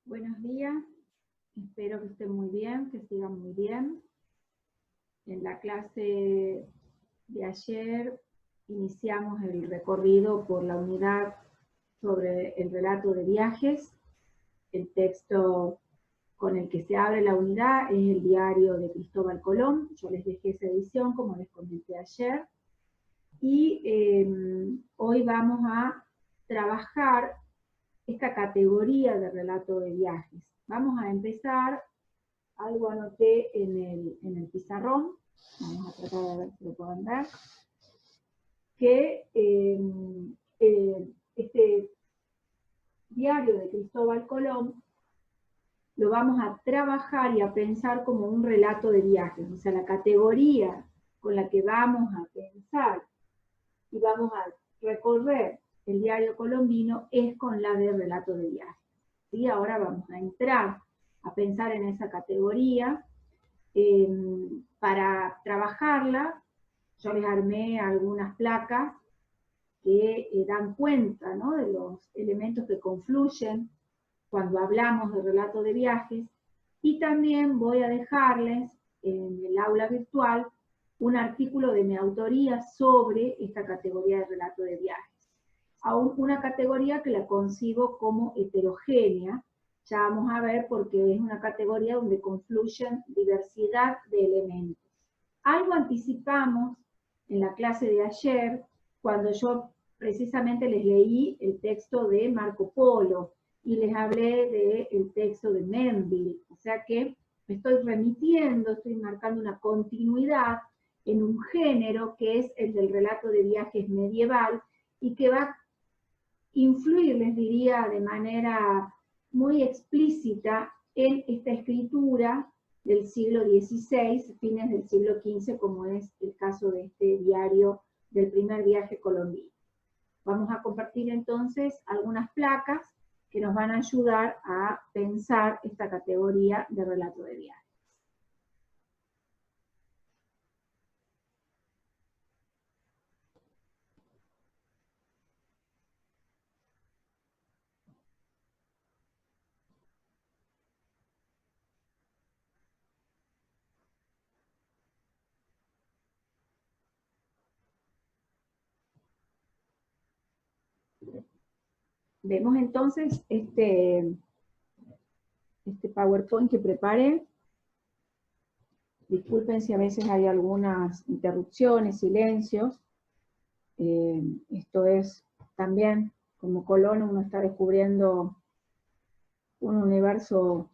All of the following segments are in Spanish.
Buenos días, espero que estén muy bien, que sigan muy bien. En la clase de ayer iniciamos el recorrido por la unidad sobre el relato de viajes. El texto con el que se abre la unidad es el diario de Cristóbal Colón. Yo les dejé esa edición, como les comenté ayer. Y hoy vamos a trabajar esta categoría de relato de viajes. Vamos a empezar, algo anoté en el pizarrón, vamos a tratar de ver si lo pueden ver, que este diario de Cristóbal Colón lo vamos a trabajar y a pensar como un relato de viajes, o sea, la categoría con la que vamos a pensar y vamos a recorrer el diario colombino es con la de relato de viajes. ¿Sí? Ahora vamos a entrar a pensar en esa categoría. Para trabajarla, yo les armé algunas placas que dan cuenta, ¿no?, de los elementos que confluyen cuando hablamos de relato de viajes, y también voy a dejarles en el aula virtual un artículo de mi autoría sobre esta categoría de relato de viajes. Aún una categoría que la concibo como heterogénea, ya vamos a ver porque es una categoría donde confluyen diversidad de elementos. Algo anticipamos en la clase de ayer, cuando yo precisamente les leí el texto de Marco Polo, y les hablé del texto de Menville, o sea que me estoy remitiendo, estoy marcando una continuidad en un género que es el del relato de viajes medieval, y que va a influir, les diría, de manera muy explícita en esta escritura del siglo XVI, fines del siglo XV, como es el caso de este diario del primer viaje colombino. Vamos a compartir entonces algunas placas que nos van a ayudar a pensar esta categoría de relato de viaje. Vemos entonces este PowerPoint que preparé. Disculpen si a veces hay algunas interrupciones, silencios. Esto es también, como Colón, uno está descubriendo un universo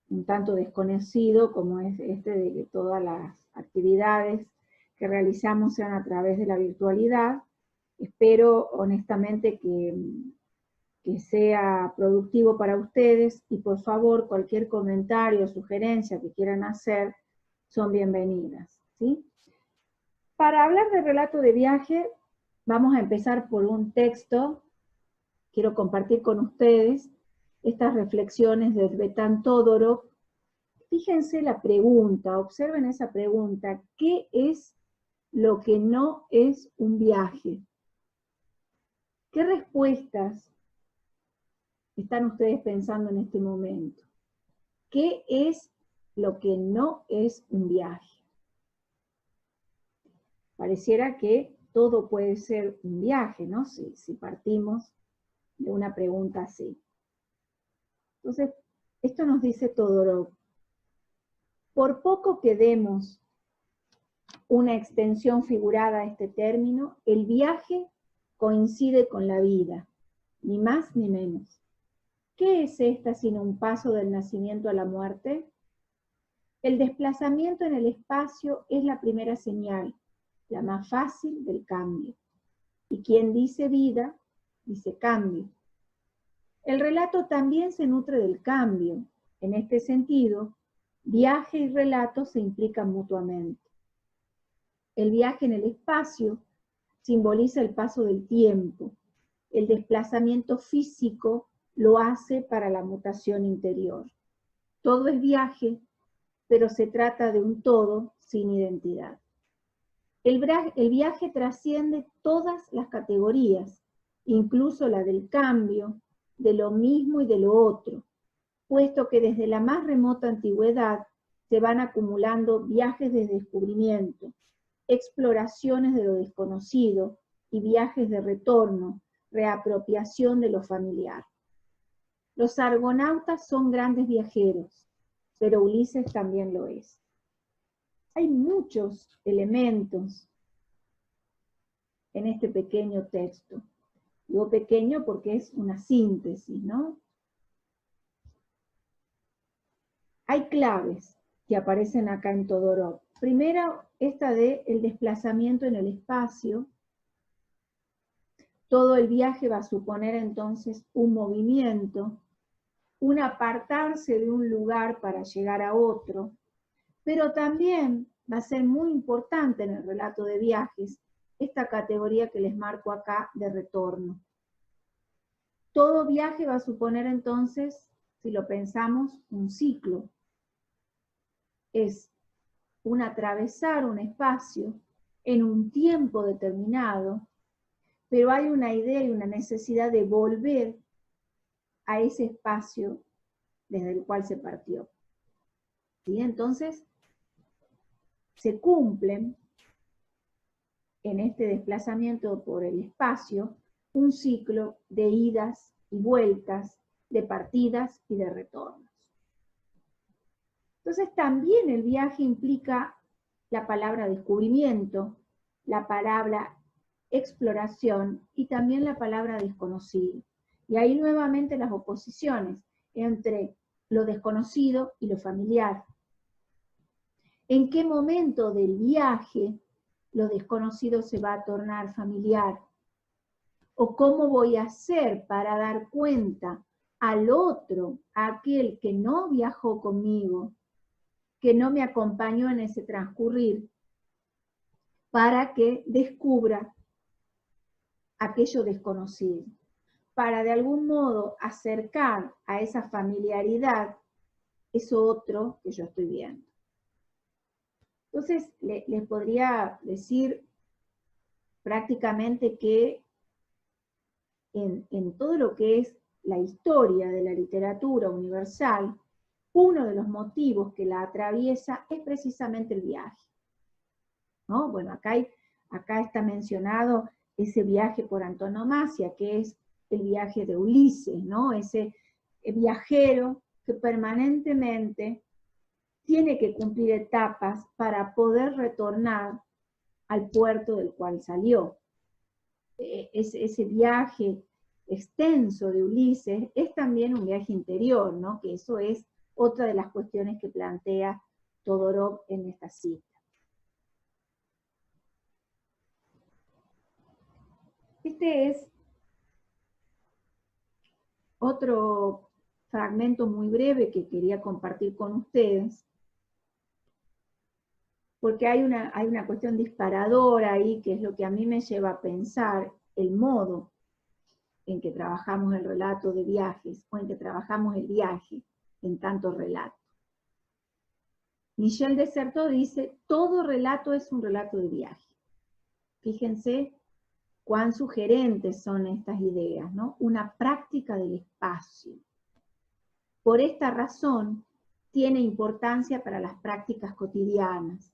un tanto desconocido, como es este de que todas las actividades que realizamos sean a través de la virtualidad. Espero honestamente que sea productivo para ustedes, y por favor cualquier comentario o sugerencia que quieran hacer son bienvenidas, ¿sí? Para hablar de relato de viaje, vamos a empezar por un texto. Quiero compartir con ustedes estas reflexiones de Tzvetan Todorov. Fíjense la pregunta, observen esa pregunta: ¿qué es lo que no es un viaje? ¿Qué respuestas están ustedes pensando en este momento? ¿Qué es lo que no es un viaje? Pareciera que todo puede ser un viaje, ¿no? Si partimos de una pregunta así. Entonces, esto nos dice Todorov: por poco que demos una extensión figurada a este término, el viaje coincide con la vida, ni más ni menos. ¿Qué es esta sino un paso del nacimiento a la muerte? El desplazamiento en el espacio es la primera señal, la más fácil del cambio. Y quien dice vida, dice cambio. El relato también se nutre del cambio. En este sentido, viaje y relato se implican mutuamente. El viaje en el espacio simboliza el paso del tiempo. El desplazamiento físico lo hace para la mutación interior. Todo es viaje, pero se trata de un todo sin identidad. El viaje trasciende todas las categorías, incluso la del cambio, de lo mismo y de lo otro. puesto que desde la más remota antigüedad se van acumulando viajes de descubrimiento, exploraciones de lo desconocido y viajes de retorno, reapropiación de lo familiar. Los argonautas son grandes viajeros, pero Ulises también lo es. Hay muchos elementos en este pequeño texto. Digo pequeño porque es una síntesis, ¿no? Hay claves que aparecen acá en Todorov. Primero, esta de el desplazamiento en el espacio. Todo el viaje va a suponer entonces un movimiento, un apartarse de un lugar para llegar a otro, pero también va a ser muy importante en el relato de viajes esta categoría que les marco acá de retorno. Todo viaje va a suponer entonces, si lo pensamos, un ciclo. Es un atravesar un espacio en un tiempo determinado, pero hay una idea y una necesidad de volver a ese espacio desde el cual se partió. ¿Sí? Entonces, se cumplen en este desplazamiento por el espacio un ciclo de idas y vueltas, de partidas y de retornos. Entonces también el viaje implica la palabra descubrimiento, la palabra exploración y también la palabra desconocido. Y ahí nuevamente las oposiciones entre lo desconocido y lo familiar. ¿En qué momento del viaje lo desconocido se va a tornar familiar? ¿O cómo voy a hacer para dar cuenta al otro, a aquel que no viajó conmigo, que no me acompañó en ese transcurrir, para que descubra aquello desconocido? Para de algún modo acercar a esa familiaridad eso otro que yo estoy viendo. Entonces, les podría decir prácticamente que en todo lo que es la historia de la literatura universal, uno de los motivos que la atraviesa es precisamente el viaje, ¿no? Bueno, acá está mencionado ese viaje por antonomasia, que es el viaje de Ulises, ¿no? Ese viajero que permanentemente tiene que cumplir etapas para poder retornar al puerto del cual salió. Ese viaje extenso de Ulises es también un viaje interior, ¿no? Que eso es otra de las cuestiones que plantea Todorov en esta cita. Este es otro fragmento muy breve que quería compartir con ustedes, porque hay una cuestión disparadora ahí, que es lo que a mí me lleva a pensar el modo en que trabajamos el relato de viajes, o en que trabajamos el viaje en tanto relato. Michel de Certeau dice, todo relato es un relato de viaje. Fíjense cuán sugerentes son estas ideas, ¿no? Una práctica del espacio. Por esta razón, tiene importancia para las prácticas cotidianas.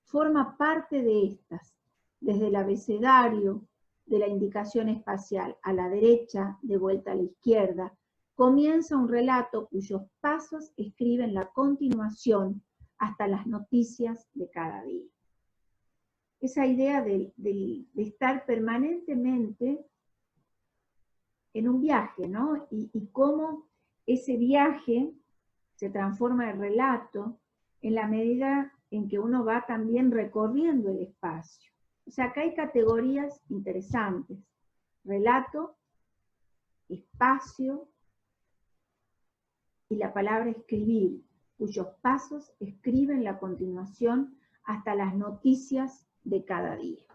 Forma parte de estas, desde el abecedario de la indicación espacial a la derecha, de vuelta a la izquierda, comienza un relato cuyos pasos escriben la continuación hasta las noticias de cada día. Esa idea de estar permanentemente en un viaje, ¿no? Y cómo ese viaje se transforma en relato en la medida en que uno va también recorriendo el espacio. O sea, acá hay categorías interesantes. Relato, espacio y la palabra escribir, cuyos pasos escriben la continuación hasta las noticias de cada día.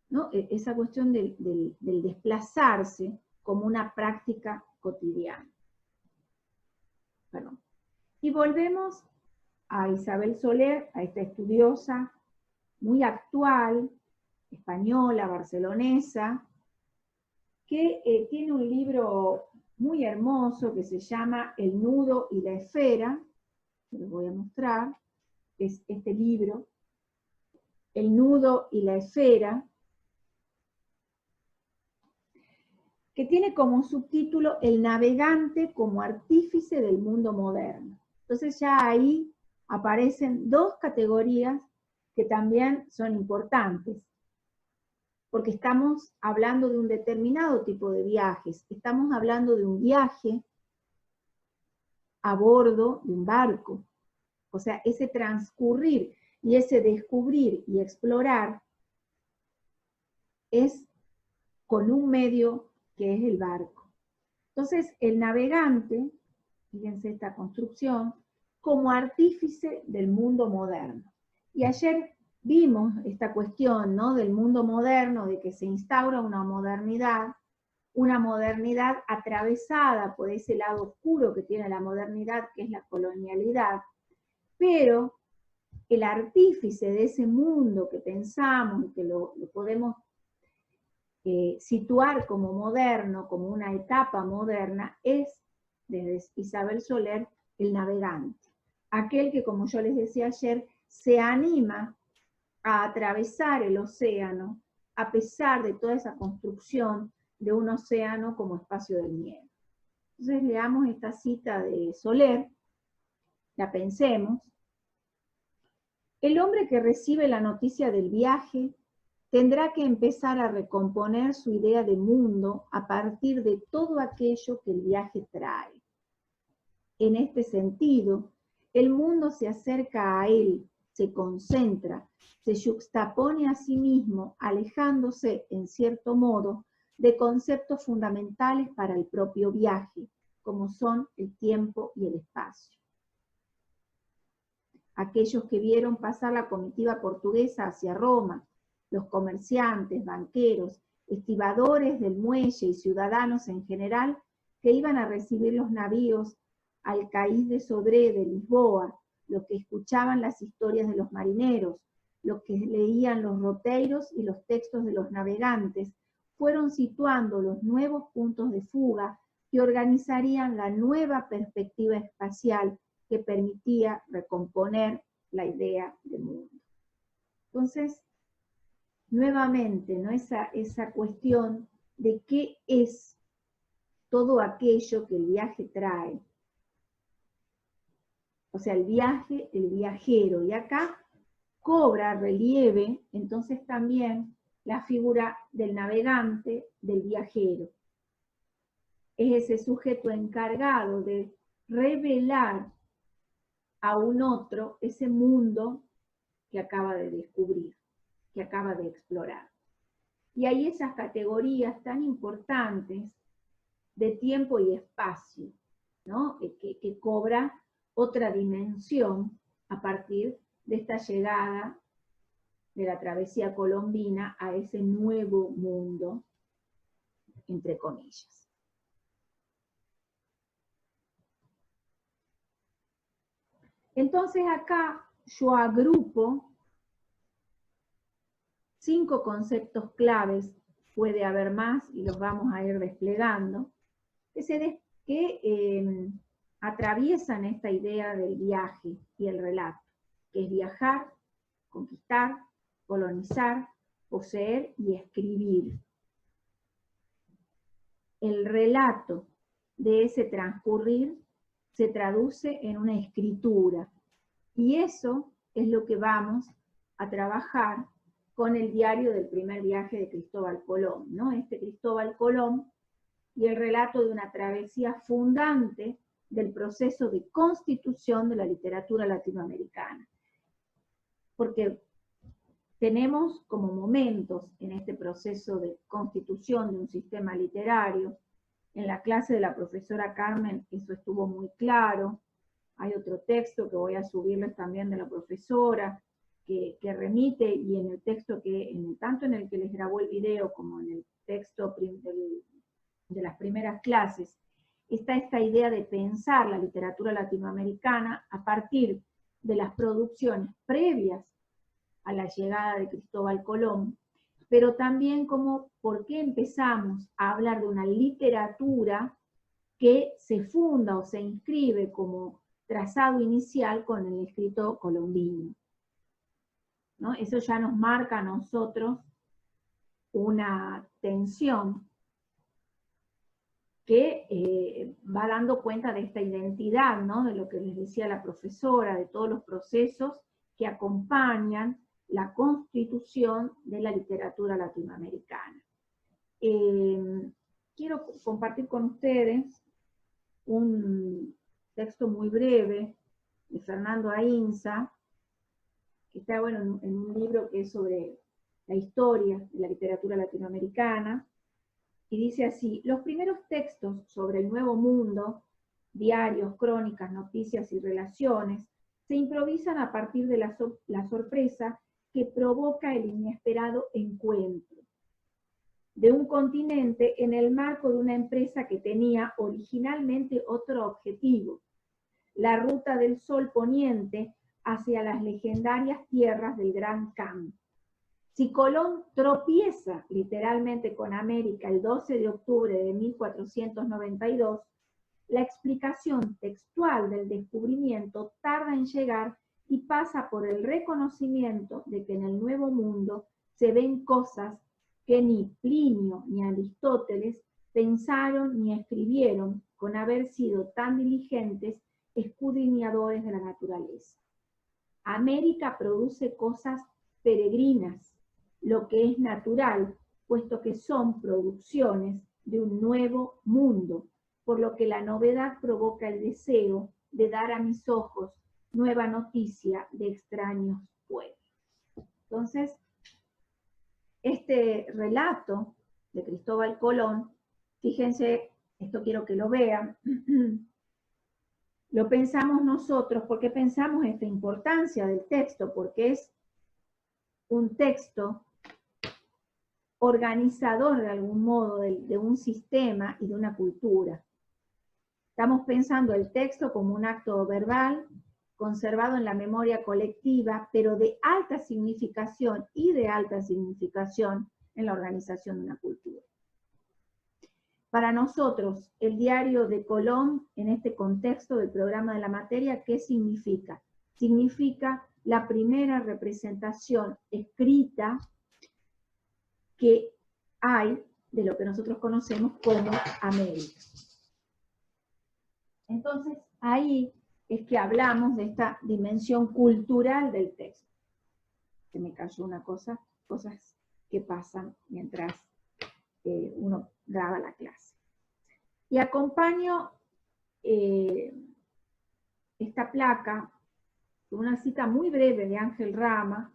¿No? Esa cuestión del desplazarse como una práctica cotidiana. Perdón. Y volvemos a Isabel Soler, a esta estudiosa muy actual, española, barcelonesa, que tiene un libro muy hermoso que se llama El nudo y la esfera, que les voy a mostrar, es este libro, El nudo y la esfera, que tiene como subtítulo El navegante como artífice del mundo moderno. Entonces ya ahí aparecen dos categorías que también son importantes, porque estamos hablando de un determinado tipo de viajes, estamos hablando de un viaje a bordo de un barco, o sea, ese transcurrir y ese descubrir y explorar es con un medio que es el barco. Entonces, el navegante, fíjense esta construcción, como artífice del mundo moderno. Y ayer vimos esta cuestión, ¿no?, del mundo moderno, de que se instaura una modernidad atravesada por ese lado oscuro que tiene la modernidad, que es la colonialidad, pero el artífice de ese mundo que pensamos y que lo podemos situar como moderno, como una etapa moderna, es, desde Isabel Soler, el navegante. Aquel que, como yo les decía ayer, se anima a atravesar el océano a pesar de toda esa construcción de un océano como espacio del miedo. Entonces leamos esta cita de Soler, la pensemos. El hombre que recibe la noticia del viaje tendrá que empezar a recomponer su idea de mundo a partir de todo aquello que el viaje trae. En este sentido, el mundo se acerca a él, se concentra, se yuxtapone a sí mismo, alejándose, en cierto modo, de conceptos fundamentales para el propio viaje, como son el tiempo y el espacio. Aquellos que vieron pasar la comitiva portuguesa hacia Roma, los comerciantes, banqueros, estibadores del muelle y ciudadanos en general que iban a recibir los navíos al Cais de Sodré de Lisboa, los que escuchaban las historias de los marineros, los que leían los roteiros y los textos de los navegantes, fueron situando los nuevos puntos de fuga que organizarían la nueva perspectiva espacial que permitía recomponer la idea de mundo. Entonces, nuevamente, ¿no?, esa cuestión de qué es todo aquello que el viaje trae. O sea, el viaje, el viajero. Y acá cobra relieve, entonces también, la figura del navegante, del viajero. Es ese sujeto encargado de revelar a un otro ese mundo que acaba de descubrir, que acaba de explorar. Y hay esas categorías tan importantes de tiempo y espacio, ¿no?, que cobra otra dimensión a partir de esta llegada de la travesía colombina a ese nuevo mundo, entre comillas. Entonces acá yo agrupo 5 conceptos claves, puede haber más y los vamos a ir desplegando, que atraviesan esta idea del viaje y el relato, que es viajar, conquistar, colonizar, poseer y escribir. El relato de ese transcurrir se traduce en una escritura, y eso es lo que vamos a trabajar con el diario del primer viaje de Cristóbal Colón, ¿no? Este Cristóbal Colón y el relato de una travesía fundante del proceso de constitución de la literatura latinoamericana. Porque tenemos como momentos en este proceso de constitución de un sistema literario. En la clase de la profesora Carmen eso estuvo muy claro. Hay otro texto que voy a subirles también de la profesora, que remite, y en el texto tanto en el que les grabó el video como en el texto de las primeras clases, está esta idea de pensar la literatura latinoamericana a partir de las producciones previas a la llegada de Cristóbal Colón, pero también como por qué empezamos a hablar de una literatura que se funda o se inscribe como trazado inicial con el escrito colombino, ¿no? Eso ya nos marca a nosotros una tensión que va dando cuenta de esta identidad, ¿no? De lo que les decía la profesora, de todos los procesos que acompañan la constitución de la literatura latinoamericana. Quiero compartir con ustedes un texto muy breve de Fernando Ainsa, que está bueno, en un libro que es sobre la historia de la literatura latinoamericana, y dice así: los primeros textos sobre el Nuevo Mundo, diarios, crónicas, noticias y relaciones, se improvisan a partir de la sorpresa que provoca el inesperado encuentro de un continente en el marco de una empresa que tenía originalmente otro objetivo, la ruta del sol poniente hacia las legendarias tierras del Gran Khan. Si Colón tropieza literalmente con América el 12 de octubre de 1492, la explicación textual del descubrimiento tarda en llegar y pasa por el reconocimiento de que en el Nuevo Mundo se ven cosas que ni Plinio ni Aristóteles pensaron ni escribieron con haber sido tan diligentes escudriñadores de la naturaleza. América produce cosas peregrinas, lo que es natural, puesto que son producciones de un nuevo mundo, por lo que la novedad provoca el deseo de dar a mis ojos nueva noticia de extraños pueblos. Entonces, este relato de Cristóbal Colón, fíjense, esto quiero que lo vean, lo pensamos nosotros porque pensamos esta importancia del texto, porque es un texto organizador de algún modo de un sistema y de una cultura. Estamos pensando el texto como un acto verbal, conservado en la memoria colectiva, pero de alta significación y de alta significación en la organización de una cultura. Para nosotros, el diario de Colón, en este contexto del programa de la materia, ¿qué significa? Significa la primera representación escrita que hay de lo que nosotros conocemos como América. Entonces, ahí es que hablamos de esta dimensión cultural del texto. Se me cayó una cosa, cosas que pasan mientras uno graba la clase. Y acompaño esta placa con una cita muy breve de Ángel Rama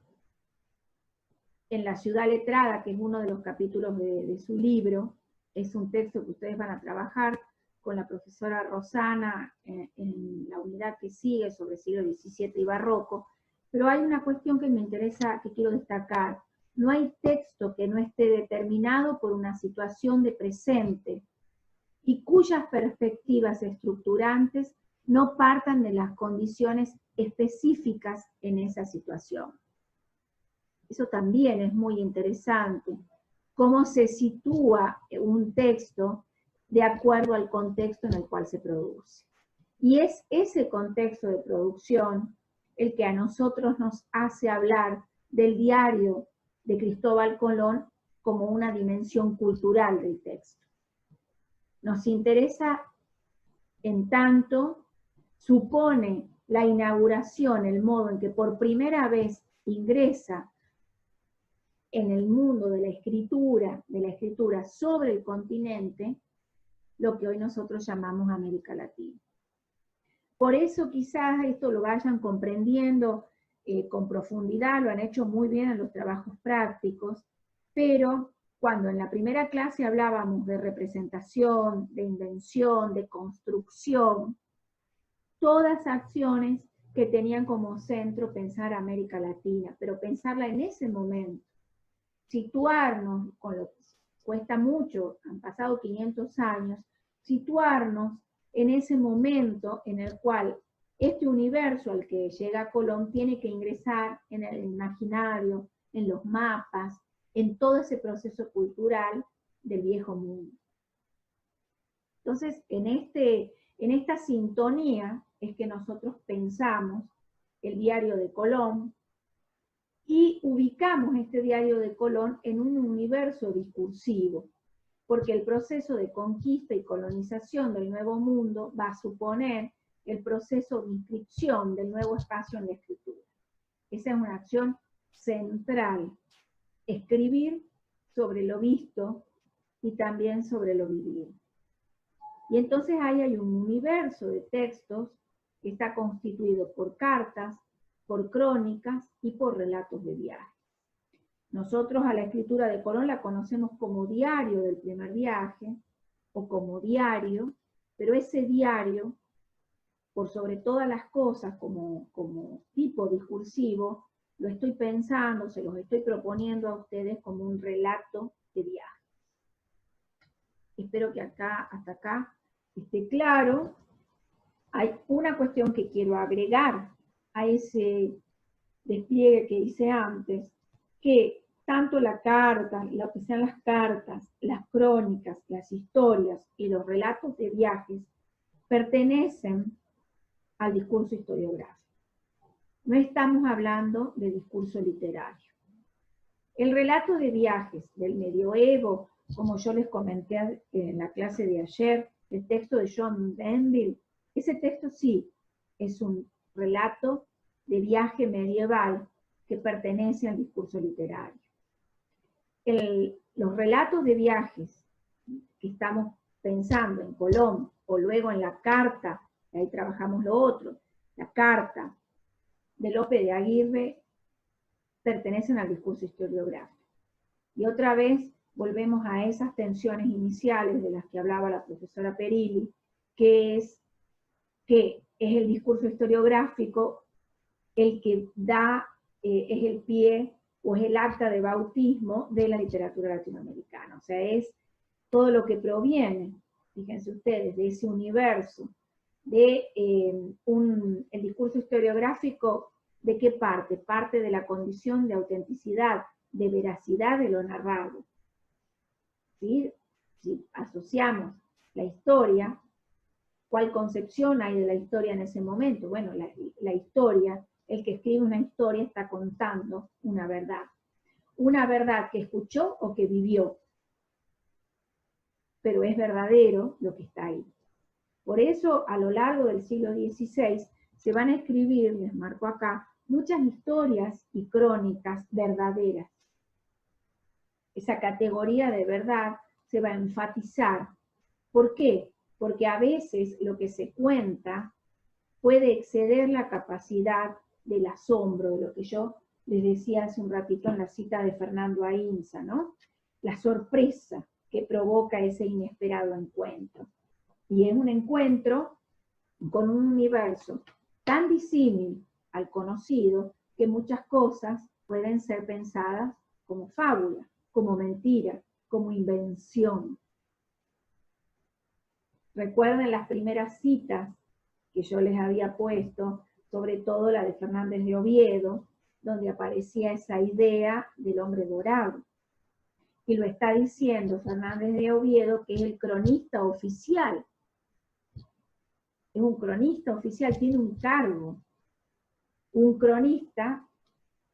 en La ciudad letrada, que es uno de los capítulos de su libro. Es un texto que ustedes van a trabajar con la profesora Rosana en la unidad que sigue sobre siglo XVII y barroco, pero hay una cuestión que me interesa, que quiero destacar. No hay texto que no esté determinado por una situación de presente y cuyas perspectivas estructurantes no partan de las condiciones específicas en esa situación. Eso también es muy interesante, cómo se sitúa un texto de acuerdo al contexto en el cual se produce. Y es ese contexto de producción el que a nosotros nos hace hablar del diario de Cristóbal Colón como una dimensión cultural del texto. Nos interesa, en tanto, supone la inauguración, el modo en que por primera vez ingresa en el mundo de la escritura sobre el continente, lo que hoy nosotros llamamos América Latina. Por eso quizás esto lo vayan comprendiendo con profundidad, lo han hecho muy bien en los trabajos prácticos, pero cuando en la primera clase hablábamos de representación, de invención, de construcción, todas acciones que tenían como centro pensar América Latina, pero pensarla en ese momento, situarnos, con lo que cuesta mucho, han pasado 500 años, situarnos en ese momento en el cual este universo al que llega Colón tiene que ingresar en el imaginario, en los mapas, en todo ese proceso cultural del viejo mundo. Entonces, en esta sintonía es que nosotros pensamos el diario de Colón y ubicamos este diario de Colón en un universo discursivo, porque el proceso de conquista y colonización del Nuevo Mundo va a suponer el proceso de inscripción del nuevo espacio en la escritura. Esa es una acción central, escribir sobre lo visto y también sobre lo vivido. Y entonces ahí hay un universo de textos que está constituido por cartas, por crónicas y por relatos de viaje. Nosotros a la escritura de Colón la conocemos como diario del primer viaje, o como diario, pero ese diario, por sobre todas las cosas, como tipo discursivo, lo estoy pensando, se los estoy proponiendo a ustedes como un relato de viaje. Espero que hasta acá esté claro. Hay una cuestión que quiero agregar a ese despliegue que hice antes, que tanto la carta, lo que sean las cartas, las crónicas, las historias y los relatos de viajes pertenecen al discurso historiográfico. No estamos hablando de discurso literario. El relato de viajes del medioevo, como yo les comenté en la clase de ayer, el texto de John Denville, ese texto sí es un relato de viaje medieval que pertenece al discurso literario. Los relatos de viajes que estamos pensando en Colón, o luego en la carta, y ahí trabajamos lo otro, la carta de Lope de Aguirre, pertenecen al discurso historiográfico. Y otra vez volvemos a esas tensiones iniciales de las que hablaba la profesora Perilli, que es el discurso historiográfico el que da, es el pie o es el acta de bautismo de la literatura latinoamericana. O sea, es todo lo que proviene, fíjense ustedes, de ese universo, de el discurso historiográfico, ¿de qué parte? Parte de la condición de autenticidad, de veracidad de lo narrado. ¿Sí? Si asociamos la historia, ¿cuál concepción hay de la historia en ese momento? Bueno, la historia, el que escribe una historia está contando una verdad que escuchó o que vivió, pero es verdadero lo que está ahí. Por eso, a lo largo del siglo XVI, se van a escribir, les marco acá, muchas historias y crónicas verdaderas. Esa categoría de verdad se va a enfatizar. ¿Por qué? Porque a veces lo que se cuenta puede exceder la capacidad del asombro, de lo que yo les decía hace un ratito en la cita de Fernando Ainsa, ¿no? La sorpresa que provoca ese inesperado encuentro. Y es un encuentro con un universo tan disímil al conocido que muchas cosas pueden ser pensadas como fábula, como mentira, como invención. Recuerden las primeras citas que yo les había puesto, sobre todo la de Fernández de Oviedo, donde aparecía esa idea del hombre dorado. Y lo está diciendo Fernández de Oviedo, que es el cronista oficial. Es un cronista oficial, tiene un cargo. Un cronista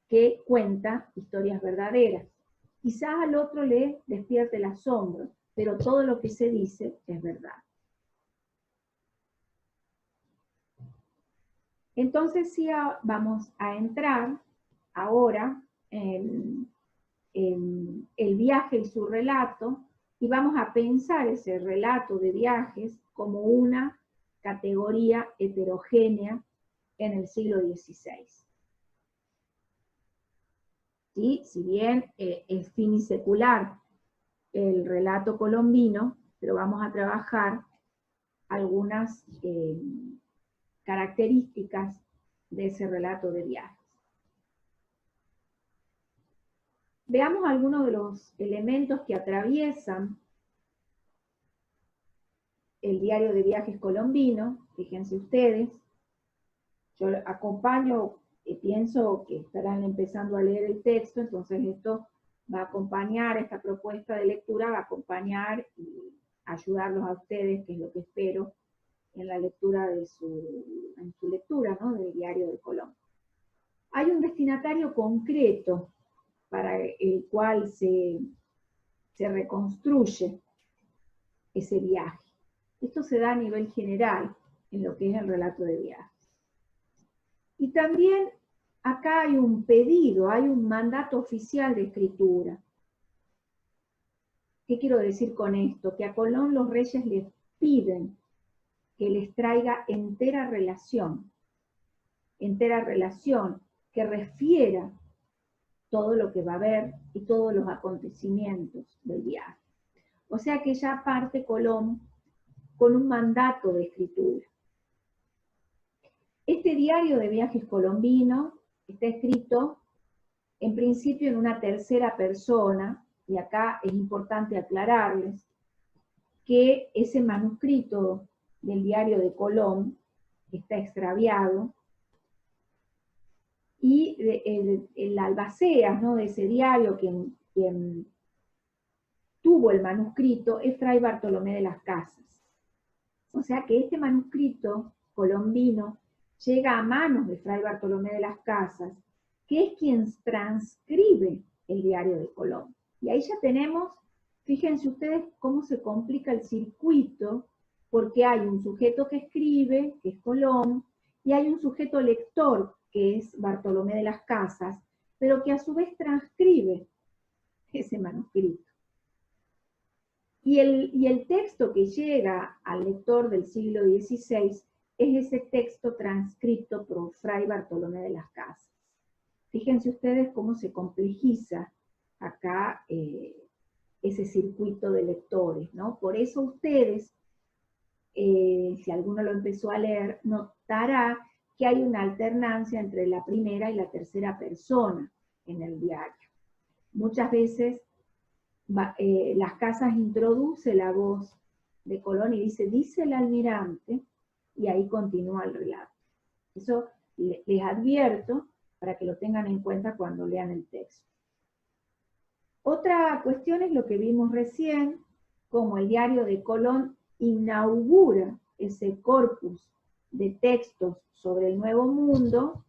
que cuenta historias verdaderas. Quizás al otro le despierte el asombro, pero todo lo que se dice es verdad. Entonces sí vamos a entrar ahora en el viaje y su relato, y vamos a pensar ese relato de viajes como una categoría heterogénea en el siglo XVI. ¿Sí? Si bien es finisecular el relato colombino, pero vamos a trabajar algunas características de ese relato de viajes. Veamos algunos de los elementos que atraviesan el diario de viajes colombino. Fíjense ustedes, yo acompaño, pienso que estarán empezando a leer el texto, entonces esto va a acompañar, esta propuesta de lectura va a acompañar ayudarlos a ustedes, que es lo que espero, en la lectura en su lectura, ¿no?, del Diario de Colón. Hay un destinatario concreto para el cual se reconstruye ese viaje. Esto se da a nivel general en lo que es el relato de viajes. Y también acá hay un pedido, hay un mandato oficial de escritura. ¿Qué quiero decir con esto? Que a Colón los reyes les piden que les traiga entera relación que refiera todo lo que va a haber y todos los acontecimientos del viaje. O sea que ya parte Colón con un mandato de escritura. Este diario de viajes colombino está escrito en principio en una tercera persona, y acá es importante aclararles que ese manuscrito del diario de Colón está extraviado, y el albacea, ¿no?, de ese diario, quien tuvo el manuscrito, es Fray Bartolomé de las Casas. O sea que este manuscrito colombino llega a manos de Fray Bartolomé de las Casas, que es quien transcribe el diario de Colón. Y ahí ya tenemos, fíjense ustedes cómo se complica el circuito, porque hay un sujeto que escribe, que es Colón, y hay un sujeto lector, que es Bartolomé de las Casas, pero que a su vez transcribe ese manuscrito. Y el texto que llega al lector del siglo XVI es ese texto transcrito por Fray Bartolomé de las Casas. Fíjense ustedes cómo se complejiza acá ese circuito de lectores, ¿no? Por eso ustedes, si alguno lo empezó a leer, notará que hay una alternancia entre la primera y la tercera persona en el diario. Muchas veces Las Casas introduce la voz de Colón y dice el almirante, y ahí continúa el relato. Eso les advierto para que lo tengan en cuenta cuando lean el texto. Otra cuestión es lo que vimos recién, como el diario de Colón inaugura ese corpus de textos sobre el Nuevo Mundo,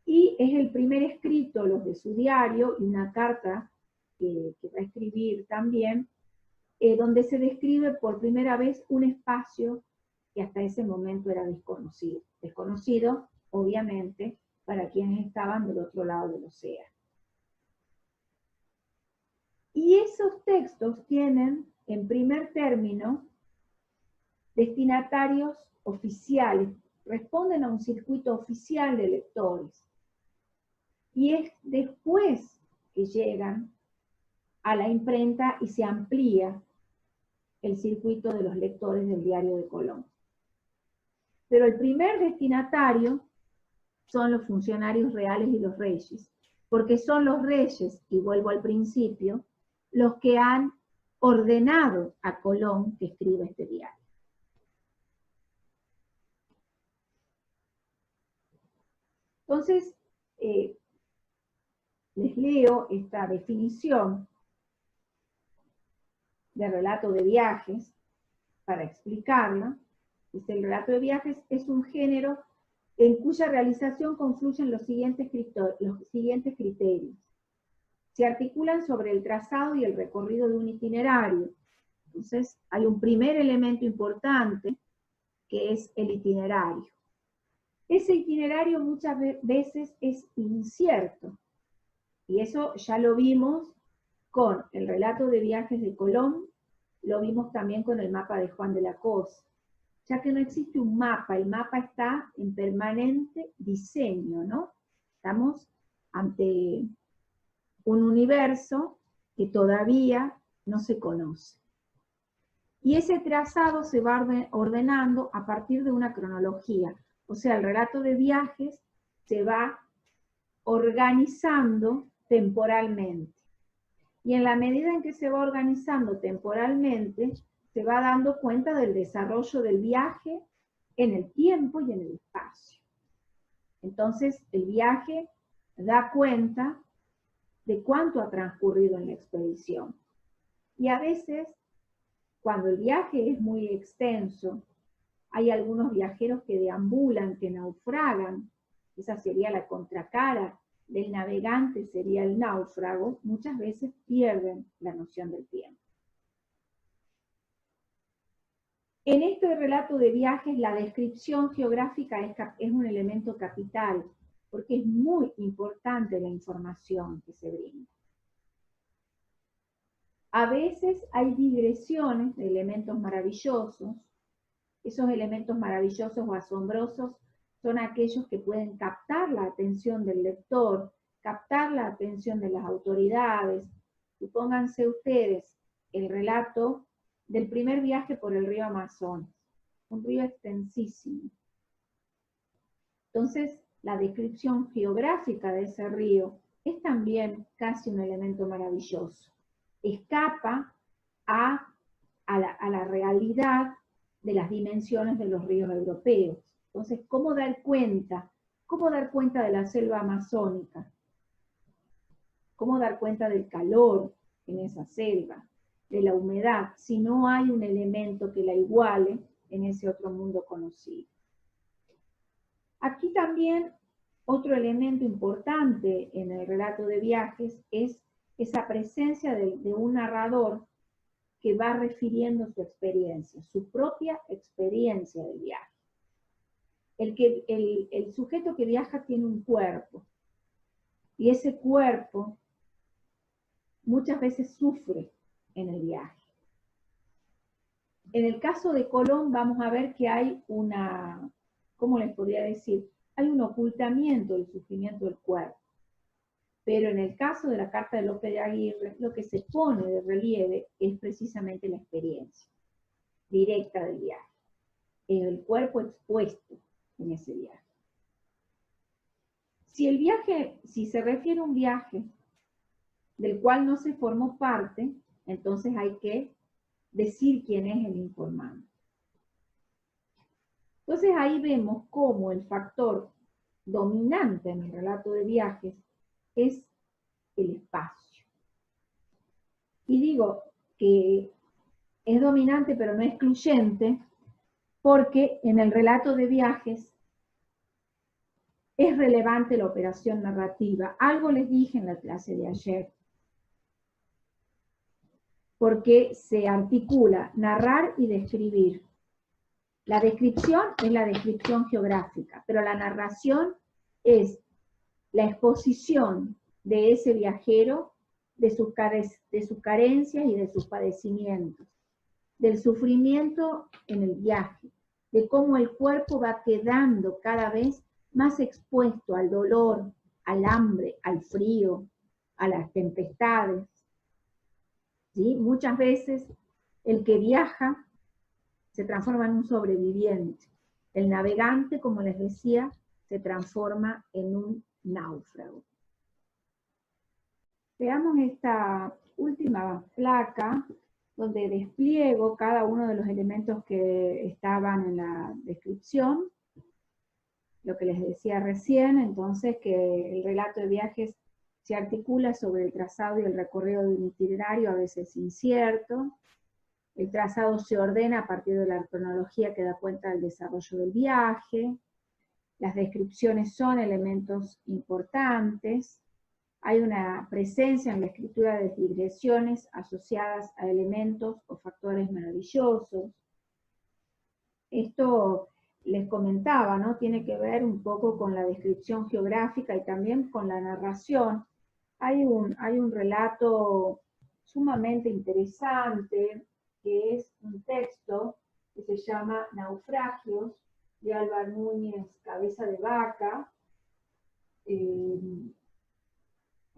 y es el primer escrito, los de su diario, y una carta que va a escribir también, donde se describe por primera vez un espacio que hasta ese momento era desconocido. Desconocido, obviamente, para quienes estaban del otro lado del océano. Y esos textos tienen, en primer término, destinatarios oficiales, responden a un circuito oficial de lectores. Y es después que llegan a la imprenta y se amplía el circuito de los lectores del diario de Colón. Pero el primer destinatario son los funcionarios reales y los reyes, porque son los reyes, y vuelvo al principio, los que han ordenado a Colón que escriba este diario. Entonces, les leo esta definición de relato de viajes para explicarla. Dice: el relato de viajes es un género en cuya realización confluyen los siguientes criterios. Se articulan sobre el trazado y el recorrido de un itinerario. Entonces, hay un primer elemento importante, que es el itinerario. Ese itinerario muchas veces es incierto, y eso ya lo vimos con el relato de viajes de Colón, lo vimos también con el mapa de Juan de la Cosa, ya que no existe un mapa, el mapa está en permanente diseño, ¿no? Estamos ante un universo que todavía no se conoce. Y ese trazado se va ordenando a partir de una cronología. O sea, el relato de viajes se va organizando temporalmente. Y en la medida en que se va organizando temporalmente, se va dando cuenta del desarrollo del viaje en el tiempo y en el espacio. Entonces, el viaje da cuenta de cuánto ha transcurrido en la expedición. Y a veces cuando el viaje es muy extenso, hay algunos viajeros que deambulan, que naufragan, esa sería la contracara del navegante, sería el náufrago, muchas veces pierden la noción del tiempo. En este relato de viajes, la descripción geográfica es un elemento capital, porque es muy importante la información que se brinda. A veces hay digresiones de elementos maravillosos. Esos elementos maravillosos o asombrosos son aquellos que pueden captar la atención del lector, captar la atención de las autoridades. Supónganse ustedes el relato del primer viaje por el río Amazonas, un río extensísimo. Entonces, la descripción geográfica de ese río es también casi un elemento maravilloso. Escapa a la realidad de las dimensiones de los ríos europeos. Entonces, ¿cómo dar cuenta de la selva amazónica? ¿Cómo dar cuenta del calor en esa selva, de la humedad, si no hay un elemento que la iguale en ese otro mundo conocido? Aquí también otro elemento importante en el relato de viajes es esa presencia de un narrador que va refiriendo su experiencia, su propia experiencia de viaje. El sujeto que viaja tiene un cuerpo, y ese cuerpo muchas veces sufre en el viaje. En el caso de Colón vamos a ver que hay ¿cómo les podría decir? Hay un ocultamiento del sufrimiento del cuerpo. Pero en el caso de la carta de Lope de Aguirre, lo que se pone de relieve es precisamente la experiencia directa del viaje, el cuerpo expuesto en ese viaje. Si se refiere a un viaje del cual no se formó parte, entonces hay que decir quién es el informante. Entonces ahí vemos cómo el factor dominante en el relato de viajes es el espacio. Y digo que es dominante pero no excluyente, porque en el relato de viajes es relevante la operación narrativa. Algo les dije en la clase de ayer, porque se articula narrar y describir. La descripción es la descripción geográfica, pero la narración es la exposición de ese viajero, de sus carencias y de sus padecimientos, del sufrimiento en el viaje, de cómo el cuerpo va quedando cada vez más expuesto al dolor, al hambre, al frío, a las tempestades. ¿Sí? Muchas veces el que viaja se transforma en un sobreviviente. El navegante, como les decía, se transforma en un náufrago. Veamos esta última placa, donde despliego cada uno de los elementos que estaban en la descripción. Lo que les decía recién, entonces, que el relato de viajes se articula sobre el trazado y el recorrido de un itinerario, a veces incierto. El trazado se ordena a partir de la cronología que da cuenta del desarrollo del viaje. Las descripciones son elementos importantes. Hay una presencia en la escritura de digresiones asociadas a elementos o factores maravillosos. Esto les comentaba, ¿no? Tiene que ver un poco con la descripción geográfica y también con la narración. Hay un relato sumamente interesante, que es un texto que se llama Naufragios, de Álvaro Núñez Cabeza de Vaca. Les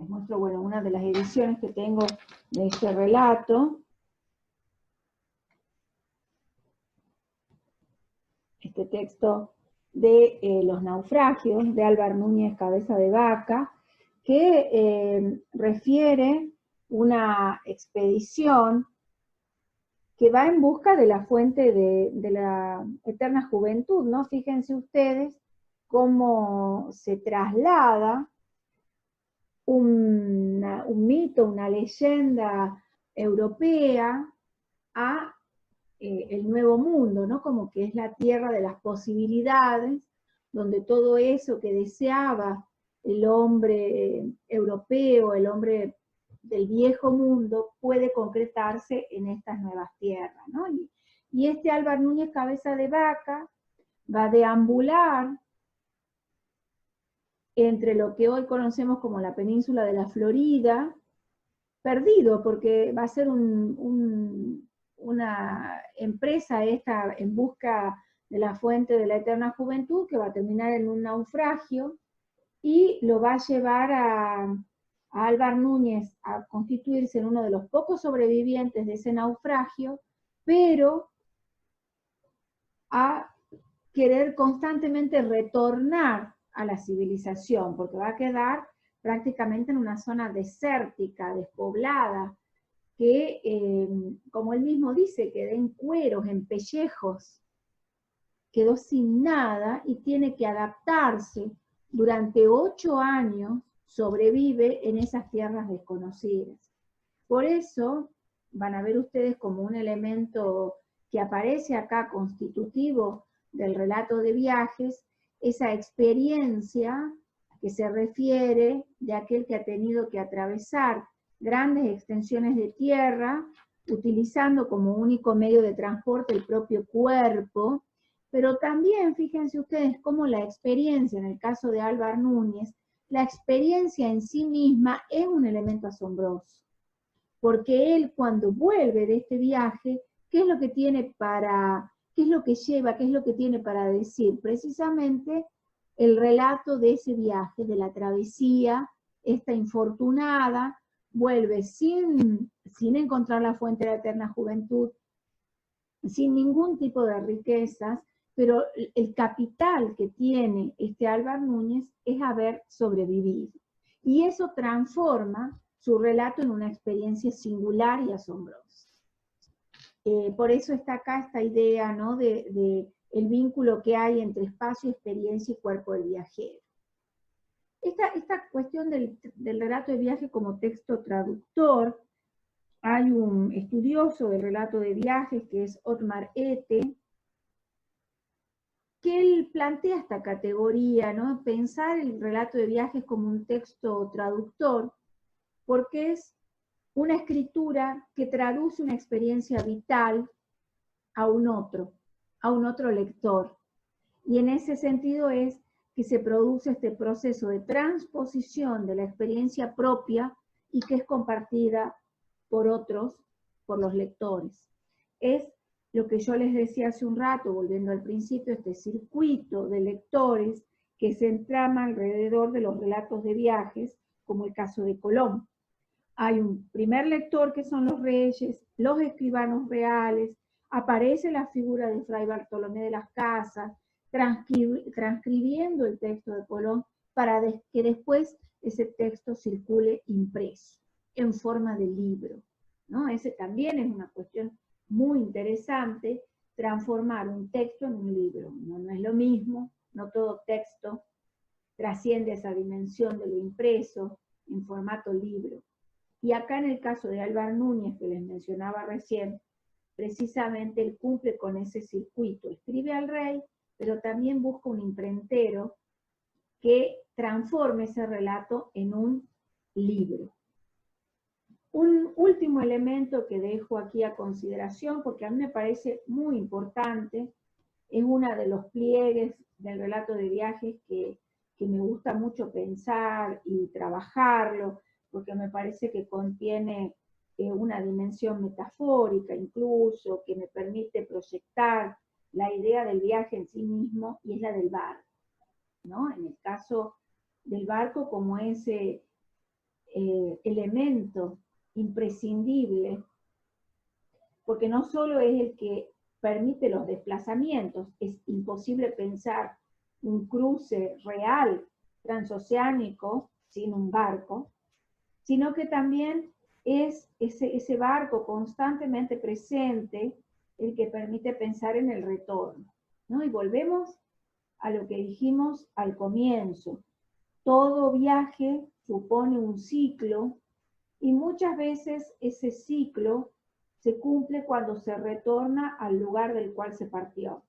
muestro, bueno, una de las ediciones que tengo de este relato. Este texto de Los naufragios, de Álvaro Núñez Cabeza de Vaca, que refiere una expedición que va en busca de la fuente de la eterna juventud, ¿no? Fíjense ustedes cómo se traslada un mito, una leyenda europea a el nuevo mundo, ¿no? Como que es la tierra de las posibilidades, donde todo eso que deseaba el hombre europeo, el hombre del viejo mundo, puede concretarse en estas nuevas tierras, ¿no? Y este Álvar Núñez Cabeza de Vaca va a deambular entre lo que hoy conocemos como la península de la Florida, perdido, porque va a ser una empresa esta en busca de la fuente de la eterna juventud, que va a terminar en un naufragio, y lo va a llevar a Álvar Núñez a constituirse en uno de los pocos sobrevivientes de ese naufragio, pero a querer constantemente retornar a la civilización, porque va a quedar prácticamente en una zona desértica, despoblada, que, como él mismo dice, quedó en cueros, en pellejos, quedó sin nada y tiene que adaptarse. Durante 8 años sobrevive en esas tierras desconocidas. Por eso van a ver ustedes como un elemento que aparece acá constitutivo del relato de viajes, esa experiencia que se refiere de aquel que ha tenido que atravesar grandes extensiones de tierra, utilizando como único medio de transporte el propio cuerpo, pero también fíjense ustedes cómo la experiencia, en el caso de Álvar Núñez, la experiencia en sí misma es un elemento asombroso, porque él cuando vuelve de este viaje, ¿qué es lo que tiene para, qué es lo que lleva, qué es lo que tiene para decir? Precisamente el relato de ese viaje, de la travesía, esta infortunada, vuelve sin encontrar la fuente de la eterna juventud, sin ningún tipo de riquezas, pero el capital que tiene este Álvar Núñez es haber sobrevivido. Y eso transforma su relato en una experiencia singular y asombrosa. Por eso está acá esta idea, ¿no?, de el vínculo que hay entre espacio, experiencia y cuerpo del viajero. Esta cuestión del relato de viaje como texto traductor, hay un estudioso del relato de viajes que es Otmar Ete, que él plantea esta categoría, ¿no?, pensar el relato de viajes como un texto traductor, porque es una escritura que traduce una experiencia vital a un otro lector. Y en ese sentido es que se produce este proceso de transposición de la experiencia propia y que es compartida por otros, por los lectores. Es lo que yo les decía hace un rato, volviendo al principio, este circuito de lectores que se entrama alrededor de los relatos de viajes, como el caso de Colón. Hay un primer lector que son los reyes, los escribanos reales, aparece la figura de Fray Bartolomé de las Casas, transcribiendo el texto de Colón para que después ese texto circule impreso, en forma de libro, ¿no? Ese también es una cuestión muy interesante, transformar un texto en un libro. No es lo mismo, no todo texto trasciende esa dimensión de lo impreso en formato libro. Y acá en el caso de Álvar Núñez, que les mencionaba recién, precisamente él cumple con ese circuito. Escribe al rey, pero también busca un imprentero que transforme ese relato en un libro. Un último elemento que dejo aquí a consideración, porque a mí me parece muy importante, es uno de los pliegues del relato de viajes que me gusta mucho pensar y trabajarlo, porque me parece que contiene una dimensión metafórica incluso, que me permite proyectar la idea del viaje en sí mismo, y es la del barco, ¿no? En el caso del barco como ese elemento imprescindible, porque no solo es el que permite los desplazamientos, es imposible pensar un cruce real transoceánico sin un barco, sino que también es ese barco constantemente presente el que permite pensar en el retorno, ¿no? Y volvemos a lo que dijimos al comienzo. Todo viaje supone un ciclo y muchas veces ese ciclo se cumple cuando se retorna al lugar del cual se partió.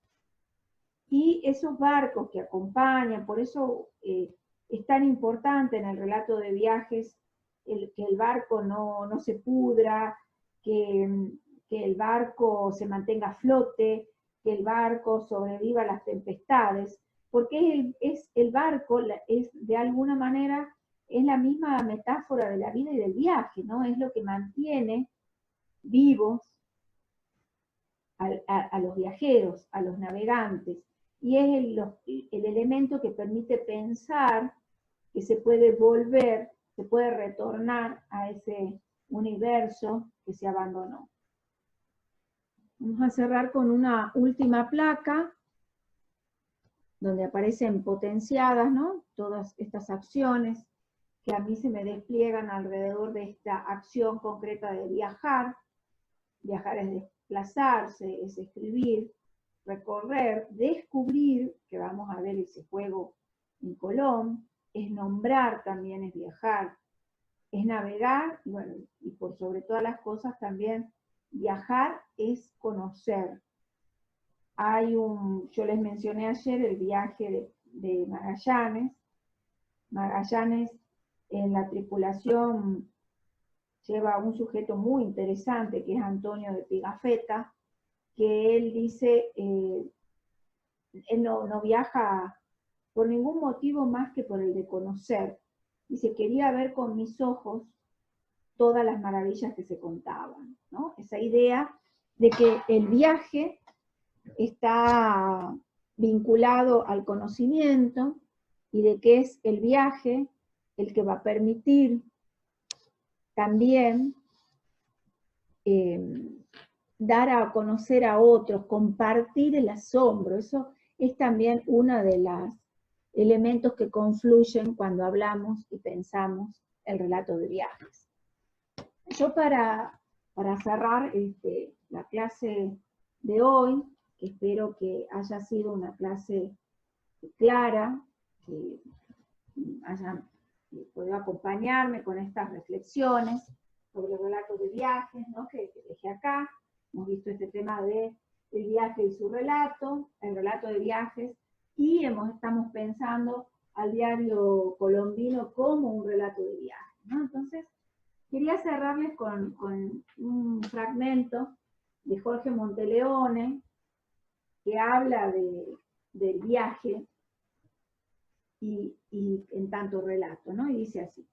Y esos barcos que acompañan, por eso es tan importante en el relato de viajes que el barco no se pudra, que el barco se mantenga a flote, que el barco sobreviva a las tempestades, porque es el barco es de alguna manera es la misma metáfora de la vida y del viaje, ¿no? Es lo que mantiene vivos a los viajeros, a los navegantes, y es el elemento que permite pensar que se puede volver, se puede retornar a ese universo que se abandonó. Vamos a cerrar con una última placa, donde aparecen potenciadas, ¿no?, todas estas acciones que a mí se me despliegan alrededor de esta acción concreta de viajar. Viajar es desplazarse, es escribir, recorrer, descubrir, que vamos a ver ese juego en Colón, es nombrar también, es viajar, es navegar, y bueno, y por sobre todas las cosas también viajar es conocer. Yo les mencioné ayer el viaje de Magallanes. Magallanes en la tripulación lleva un sujeto muy interesante que es Antonio de Pigafetta, que él dice, él no viaja por ningún motivo más que por el de conocer. Dice, quería ver con mis ojos todas las maravillas que se contaban, ¿no? Esa idea de que el viaje está vinculado al conocimiento y de que es el viaje el que va a permitir también dar a conocer a otros, compartir el asombro. Eso es también uno de los elementos que confluyen cuando hablamos y pensamos el relato de viajes. Yo para cerrar la clase de hoy, que espero que haya sido una clase clara, que hayan podido acompañarme con estas reflexiones sobre el relato de viajes, ¿no?, que dejé acá. Hemos visto este tema del viaje y su relato, el relato de viajes, y estamos pensando al diario colombino como un relato de viajes, ¿no? Entonces, quería cerrarles con un fragmento de Jorge Monteleone, que habla del viaje y en tanto relato, ¿no? Y dice así: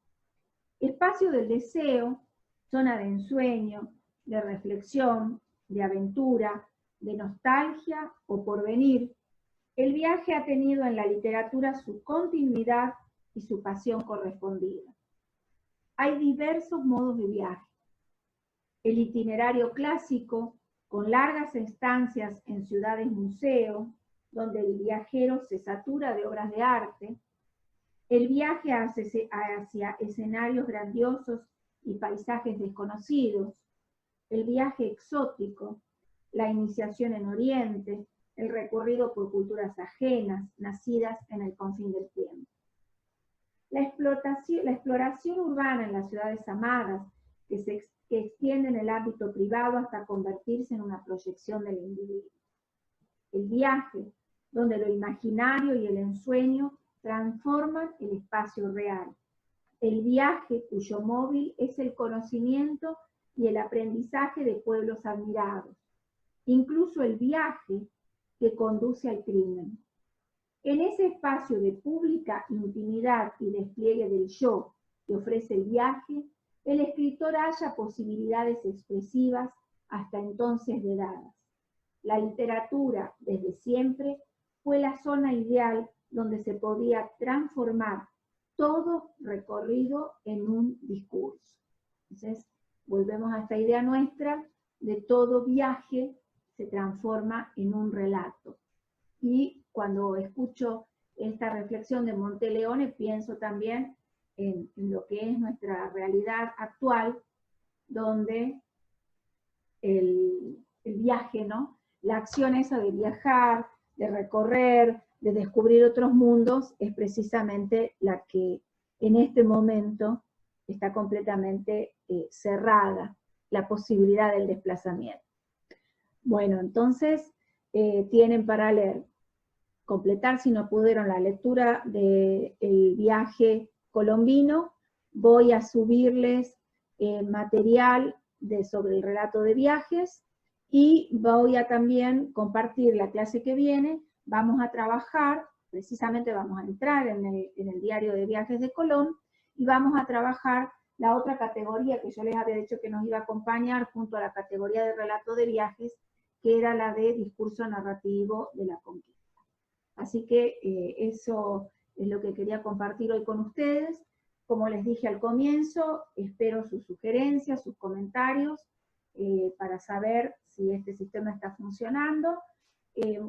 espacio del deseo, zona de ensueño, de reflexión, de aventura, de nostalgia o porvenir, el viaje ha tenido en la literatura su continuidad y su pasión correspondida. Hay diversos modos de viaje. El itinerario clásico, con largas estancias en ciudades-museo, donde el viajero se satura de obras de arte. El viaje hacia escenarios grandiosos y paisajes desconocidos. El viaje exótico, la iniciación en Oriente, el recorrido por culturas ajenas, nacidas en el confín del tiempo. La exploración urbana en las ciudades amadas, que extiende en el ámbito privado hasta convertirse en una proyección del individuo. El viaje, donde lo imaginario y el ensueño transforman el espacio real. El viaje cuyo móvil es el conocimiento y el aprendizaje de pueblos admirados. Incluso el viaje que conduce al crimen. En ese espacio de pública intimidad y despliegue del yo que ofrece el viaje, el escritor halla posibilidades expresivas hasta entonces vedadas. La literatura, desde siempre, fue la zona ideal donde se podía transformar todo recorrido en un discurso. Entonces, volvemos a esta idea nuestra de todo viaje se transforma en un relato. Y cuando escucho esta reflexión de Monteleone, pienso también en lo que es nuestra realidad actual, donde el viaje, ¿no?, la acción esa de viajar, de recorrer, de descubrir otros mundos, es precisamente la que en este momento está completamente cerrada. la posibilidad del desplazamiento. Bueno, entonces tienen para leer, completar si no pudieron la lectura del viaje colombino. Voy a subirles material sobre el relato de viajes y voy a también compartir la clase que viene. Vamos a trabajar, precisamente vamos a entrar en el diario de viajes de Colón y vamos a trabajar la otra categoría que yo les había dicho que nos iba a acompañar junto a la categoría de relato de viajes, que era la de discurso narrativo de la conquista. Así que eso es lo que quería compartir hoy con ustedes. Como les dije al comienzo, espero sus sugerencias, sus comentarios, para saber si este sistema está funcionando.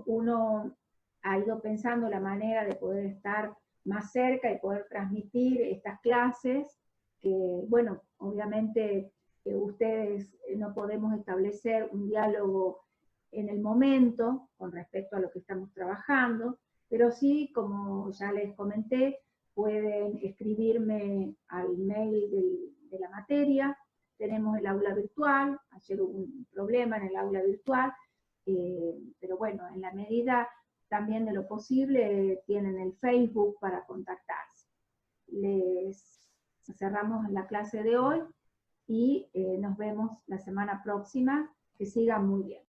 Uno ha ido pensando la manera de poder estar más cerca y poder transmitir estas clases, que, bueno, obviamente ustedes no podemos establecer un diálogo en el momento con respecto a lo que estamos trabajando, pero sí, como ya les comenté, pueden escribirme al mail de la materia. Tenemos el aula virtual, ayer hubo un problema en el aula virtual, pero bueno, en la medida también de lo posible tienen el Facebook para contactarse. Les cerramos la clase de hoy y nos vemos la semana próxima. Que sigan muy bien.